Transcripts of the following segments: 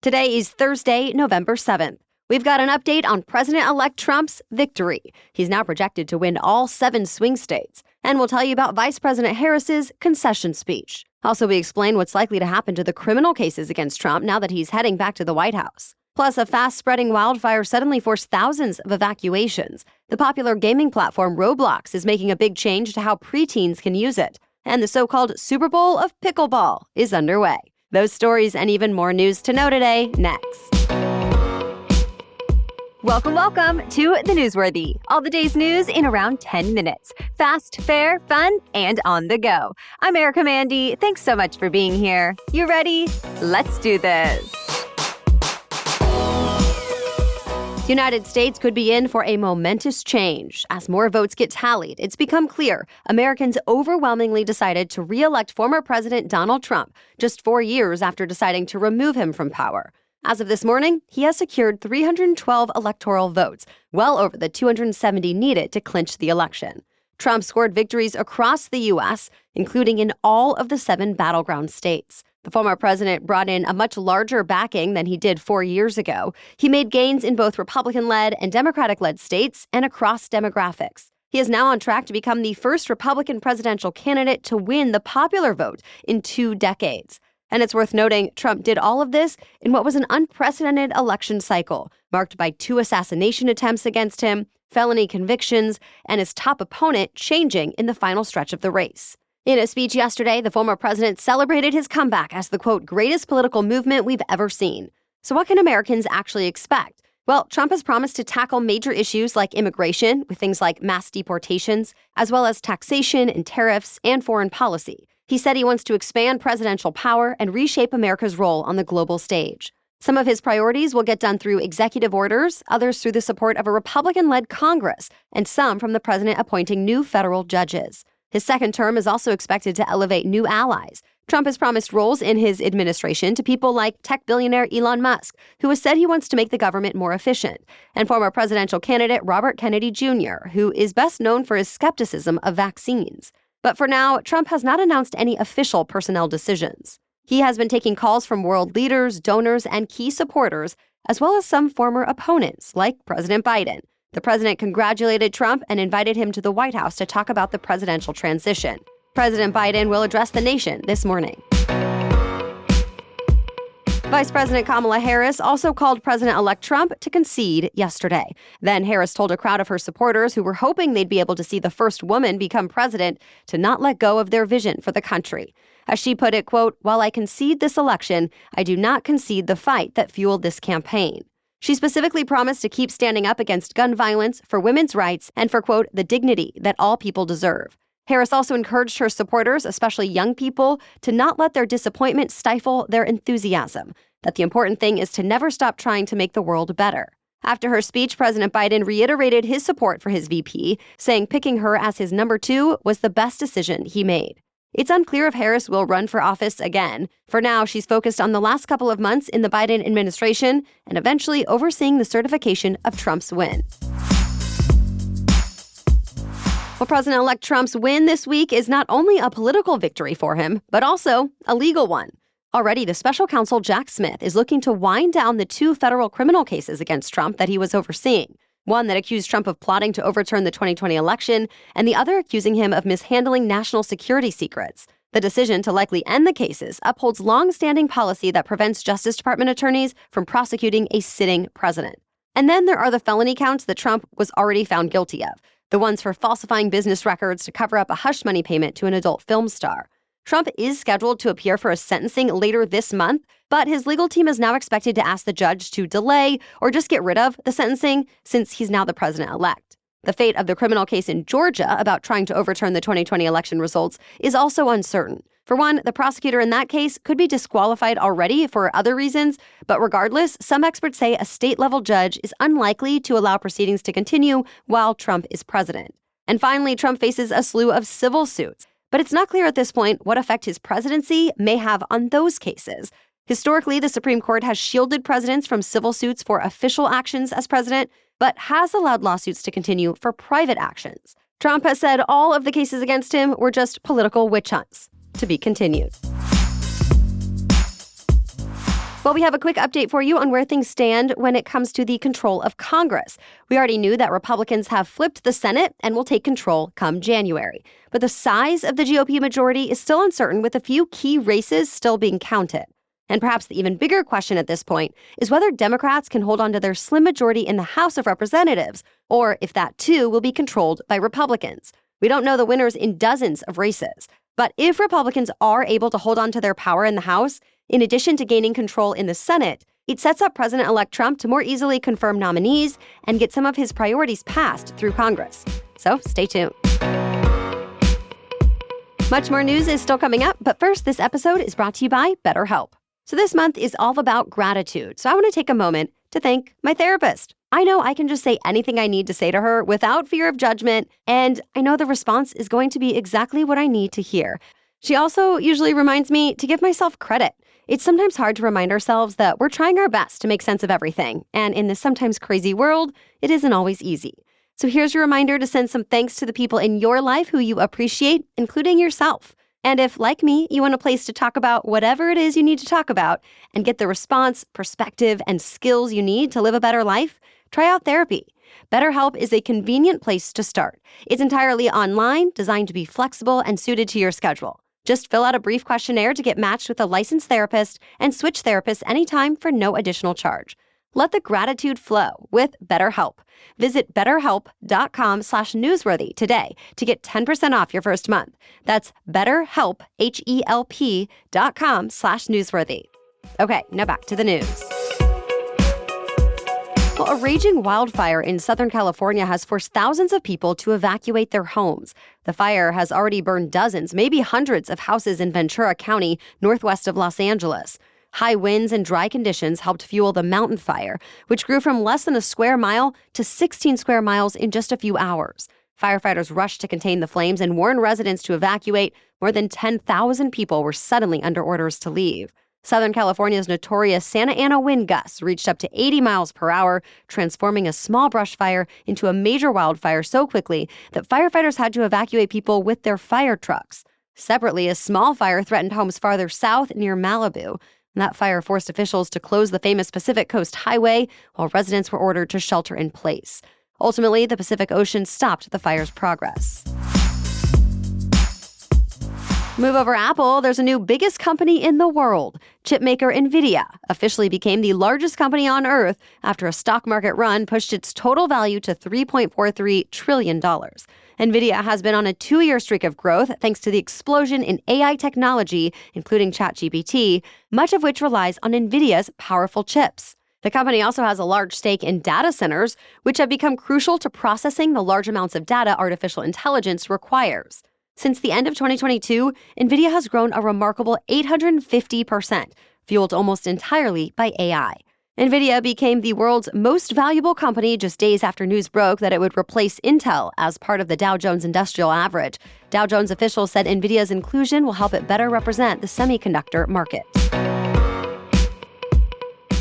Today is Thursday, November 7th. We've got an update on President-elect Trump's victory. He's now projected to win all 7 swing states. And we'll tell you about Vice President Harris's concession speech. Also, we explain what's likely to happen to the criminal cases against Trump now that he's heading back to the White House. Plus, a fast-spreading wildfire suddenly forced thousands of evacuations. The popular gaming platform Roblox is making a big change to how preteens can use it. And the so-called Super Bowl of Pickleball is underway. Those stories and even more news to know today, next. Welcome to The Newsworthy. All the day's news in around 10 minutes. Fast, fair, fun, and on the go. I'm Erica Mandy. Thanks so much for being here. You ready? Let's do this. The United States could be in for a momentous change. As more votes get tallied, it's become clear Americans overwhelmingly decided to re-elect former President Donald Trump just 4 years after deciding to remove him from power. As of this morning, he has secured 312 electoral votes, well over the 270 needed to clinch the election. Trump scored victories across the U.S., including in all of the 7 battleground states. The former president brought in a much larger backing than he did 4 years ago. He made gains in both Republican-led and Democratic-led states and across demographics. He is now on track to become the first Republican presidential candidate to win the popular vote in 2 decades. And it's worth noting, Trump did all of this in what was an unprecedented election cycle, marked by 2 assassination attempts against him, felony convictions, and his top opponent changing in the final stretch of the race. In a speech yesterday, the former president celebrated his comeback as the, quote, greatest political movement we've ever seen. So what can Americans actually expect? Well, Trump has promised to tackle major issues like immigration, with things like mass deportations, as well as taxation and tariffs and foreign policy. He said he wants to expand presidential power and reshape America's role on the global stage. Some of his priorities will get done through executive orders, others through the support of a Republican-led Congress, and some from the president appointing new federal judges. His second term is also expected to elevate new allies. Trump has promised roles in his administration to people like tech billionaire Elon Musk, who has said he wants to make the government more efficient, and former presidential candidate Robert Kennedy Jr., who is best known for his skepticism of vaccines. But for now, Trump has not announced any official personnel decisions. He has been taking calls from world leaders, donors, and key supporters, as well as some former opponents, like President Biden. The president congratulated Trump and invited him to the White House to talk about the presidential transition. President Biden will address the nation this morning. Vice President Kamala Harris also called President-elect Trump to concede yesterday. Then Harris told a crowd of her supporters who were hoping they'd be able to see the first woman become president to not let go of their vision for the country. As she put it, quote, while I concede this election, I do not concede the fight that fueled this campaign. She specifically promised to keep standing up against gun violence, for women's rights, and for, quote, the dignity that all people deserve. Harris also encouraged her supporters, especially young people, to not let their disappointment stifle their enthusiasm, that the important thing is to never stop trying to make the world better. After her speech, President Biden reiterated his support for his VP, saying picking her as his number 2 was the best decision he made. It's unclear if Harris will run for office again. For now, she's focused on the last couple of months in the Biden administration and eventually overseeing the certification of Trump's win. Well, President-elect Trump's win this week is not only a political victory for him, but also a legal one. Already, the special counsel Jack Smith is looking to wind down the 2 federal criminal cases against Trump that he was overseeing. One that accused Trump of plotting to overturn the 2020 election, and the other accusing him of mishandling national security secrets. The decision to likely end the cases upholds long-standing policy that prevents Justice Department attorneys from prosecuting a sitting president. And then there are the felony counts that Trump was already found guilty of, the ones for falsifying business records to cover up a hush money payment to an adult film star. Trump is scheduled to appear for a sentencing later this month, but his legal team is now expected to ask the judge to delay or just get rid of the sentencing since he's now the president-elect. The fate of the criminal case in Georgia about trying to overturn the 2020 election results is also uncertain. For one, the prosecutor in that case could be disqualified already for other reasons, but regardless, some experts say a state-level judge is unlikely to allow proceedings to continue while Trump is president. And finally, Trump faces a slew of civil suits. But it's not clear at this point what effect his presidency may have on those cases. Historically, the Supreme Court has shielded presidents from civil suits for official actions as president, but has allowed lawsuits to continue for private actions. Trump has said all of the cases against him were just political witch hunts. To be continued. Well, we have a quick update for you on where things stand when it comes to the control of Congress. We already knew that Republicans have flipped the Senate and will take control come January. But the size of the GOP majority is still uncertain, with a few key races still being counted. And perhaps the even bigger question at this point is whether Democrats can hold on to their slim majority in the House of Representatives, or if that too will be controlled by Republicans. We don't know the winners in dozens of races. But if Republicans are able to hold on to their power in the House, in addition to gaining control in the Senate, it sets up President-elect Trump to more easily confirm nominees and get some of his priorities passed through Congress. So stay tuned. Much more news is still coming up, but first, this episode is brought to you by BetterHelp. So this month is all about gratitude, so I want to take a moment to thank my therapist. I know I can just say anything I need to say to her without fear of judgment, and I know the response is going to be exactly what I need to hear. She also usually reminds me to give myself credit. It's sometimes hard to remind ourselves that we're trying our best to make sense of everything, and in this sometimes crazy world, it isn't always easy. So here's your reminder to send some thanks to the people in your life who you appreciate, including yourself. And if, like me, you want a place to talk about whatever it is you need to talk about and get the response, perspective, and skills you need to live a better life, try out therapy. BetterHelp is a convenient place to start. It's entirely online, designed to be flexible and suited to your schedule. Just fill out a brief questionnaire to get matched with a licensed therapist and switch therapists anytime for no additional charge. Let the gratitude flow with BetterHelp. Visit betterhelp.com/newsworthy today to get 10% off your first month. That's BetterHelp, HELP.com/newsworthy. Okay, now back to the news. Well, a raging wildfire in Southern California has forced thousands of people to evacuate their homes. The fire has already burned dozens, maybe hundreds of houses in Ventura County, northwest of Los Angeles. High winds and dry conditions helped fuel the mountain fire, which grew from less than a square mile to 16 square miles in just a few hours. Firefighters rushed to contain the flames and warned residents to evacuate. More than 10,000 people were suddenly under orders to leave. Southern California's notorious Santa Ana wind gusts reached up to 80 miles per hour, transforming a small brush fire into a major wildfire so quickly that firefighters had to evacuate people with their fire trucks. Separately, a small fire threatened homes farther south near Malibu. That fire forced officials to close the famous Pacific Coast Highway, while residents were ordered to shelter in place. Ultimately, the Pacific Ocean stopped the fire's progress. Move over Apple, there's a new biggest company in the world. Chipmaker Nvidia officially became the largest company on Earth after a stock market run pushed its total value to $3.43 trillion. Nvidia has been on a 2-year streak of growth thanks to the explosion in AI technology, including ChatGPT, much of which relies on Nvidia's powerful chips. The company also has a large stake in data centers, which have become crucial to processing the large amounts of data artificial intelligence requires. Since the end of 2022, Nvidia has grown a remarkable 850%, fueled almost entirely by AI. Nvidia became the world's most valuable company just days after news broke that it would replace Intel as part of the Dow Jones Industrial Average. Dow Jones officials said Nvidia's inclusion will help it better represent the semiconductor market.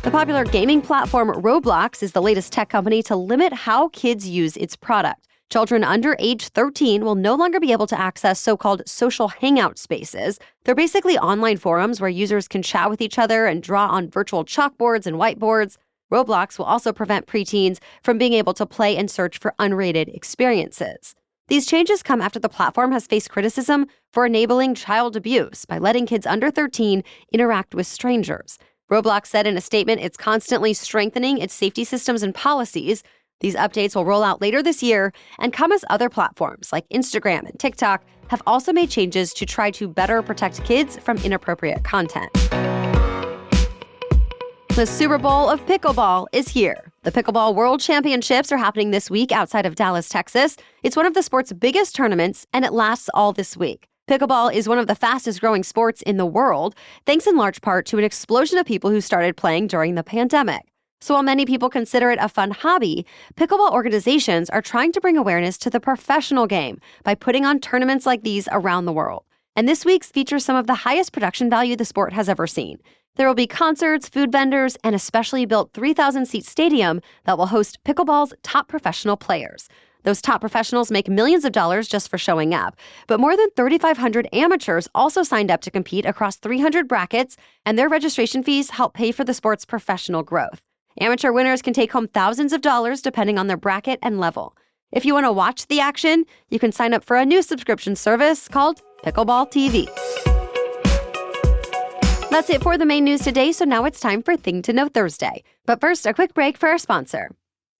The popular gaming platform Roblox is the latest tech company to limit how kids use its product. Children under age 13 will no longer be able to access so-called social hangout spaces. They're basically online forums where users can chat with each other and draw on virtual chalkboards and whiteboards. Roblox will also prevent preteens from being able to play and search for unrated experiences. These changes come after the platform has faced criticism for enabling child abuse by letting kids under 13 interact with strangers. Roblox said in a statement it's constantly strengthening its safety systems and policies. These updates will roll out later this year and come as other platforms like Instagram and TikTok have also made changes to try to better protect kids from inappropriate content. The Super Bowl of Pickleball is here. The Pickleball World Championships are happening this week outside of Dallas, Texas. It's one of the sport's biggest tournaments, and it lasts all this week. Pickleball is one of the fastest growing sports in the world, thanks in large part to an explosion of people who started playing during the pandemic. So while many people consider it a fun hobby, pickleball organizations are trying to bring awareness to the professional game by putting on tournaments like these around the world. And this week's features some of the highest production value the sport has ever seen. There will be concerts, food vendors, and a specially built 3,000-seat stadium that will host pickleball's top professional players. Those top professionals make millions of dollars just for showing up. But more than 3,500 amateurs also signed up to compete across 300 brackets, and their registration fees help pay for the sport's professional growth. Amateur winners can take home thousands of dollars depending on their bracket and level. If you want to watch the action, you can sign up for a new subscription service called Pickleball TV. That's it for the main news today, so now it's time for Thing to Know Thursday. But first, a quick break for our sponsor.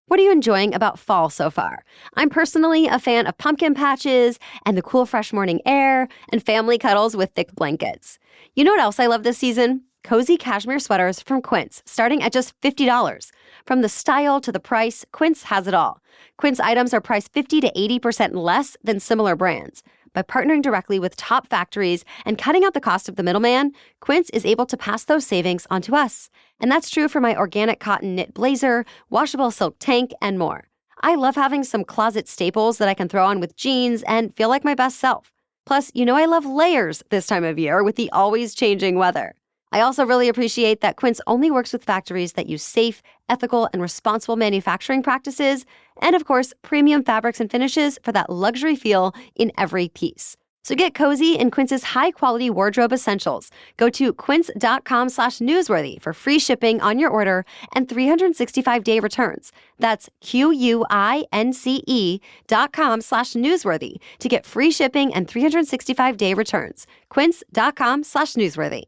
What are you enjoying about fall so far? I'm personally a fan of pumpkin patches and the cool, fresh morning air and family cuddles with thick blankets. You know what else I love this season? Cozy cashmere sweaters from Quince, starting at just $50. From the style to the price, Quince has it all. Quince items are priced 50 to 80% less than similar brands. By partnering directly with top factories and cutting out the cost of the middleman, Quince is able to pass those savings on to us. And that's true for my organic cotton knit blazer, washable silk tank, and more. I love having some closet staples that I can throw on with jeans and feel like my best self. Plus, you know I love layers this time of year with the always changing weather. I also really appreciate that Quince only works with factories that use safe, ethical, and responsible manufacturing practices, and of course, premium fabrics and finishes for that luxury feel in every piece. So get cozy in Quince's high-quality wardrobe essentials. Go to quince.com/newsworthy for free shipping on your order and 365-day returns. That's QUINCE.com/newsworthy to get free shipping and 365-day returns. Quince.com/newsworthy.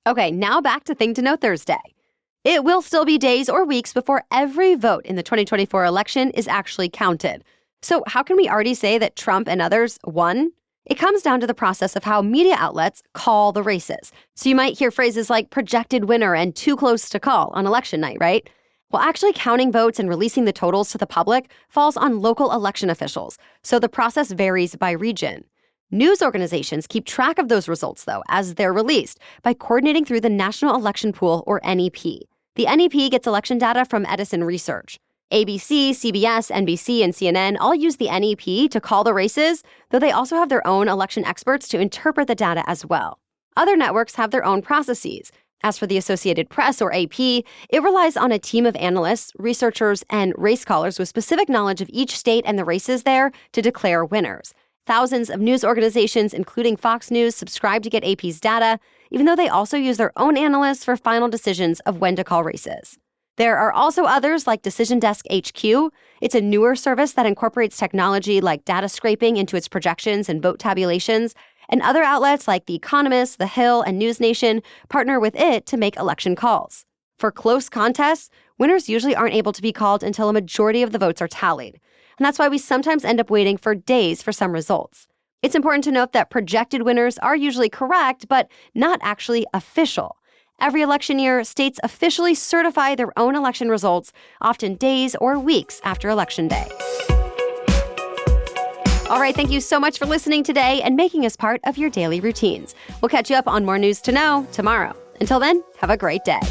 Okay, now back to Thing to Know Thursday. It will still be days or weeks before every vote in the 2024 election is actually counted. So how can we already say that Trump and others won? It comes down to the process of how media outlets call the races. So you might hear phrases like projected winner and too close to call on election night, right? Well, actually counting votes and releasing the totals to the public falls on local election officials. So the process varies by region. News organizations keep track of those results, though, as they're released by coordinating through the National Election Pool, or NEP. The NEP gets election data from Edison Research. ABC, CBS, NBC, and CNN all use the NEP to call the races, though they also have their own election experts to interpret the data as well. Other networks have their own processes. As for the Associated Press, or AP, it relies on a team of analysts, researchers, and race callers with specific knowledge of each state and the races there to declare winners. Thousands of news organizations, including Fox News, subscribe to get AP's data, even though they also use their own analysts for final decisions of when to call races. There are also others like Decision Desk HQ. It's a newer service that incorporates technology like data scraping into its projections and vote tabulations, and other outlets like The Economist, The Hill, and News Nation partner with it to make election calls. For close contests, winners usually aren't able to be called until a majority of the votes are tallied. And that's why we sometimes end up waiting for days for some results. It's important to note that projected winners are usually correct, but not actually official. Every election year, states officially certify their own election results, often days or weeks after Election Day. All right, thank you so much for listening today and making us part of your daily routines. We'll catch you up on more news to know tomorrow. Until then, have a great day.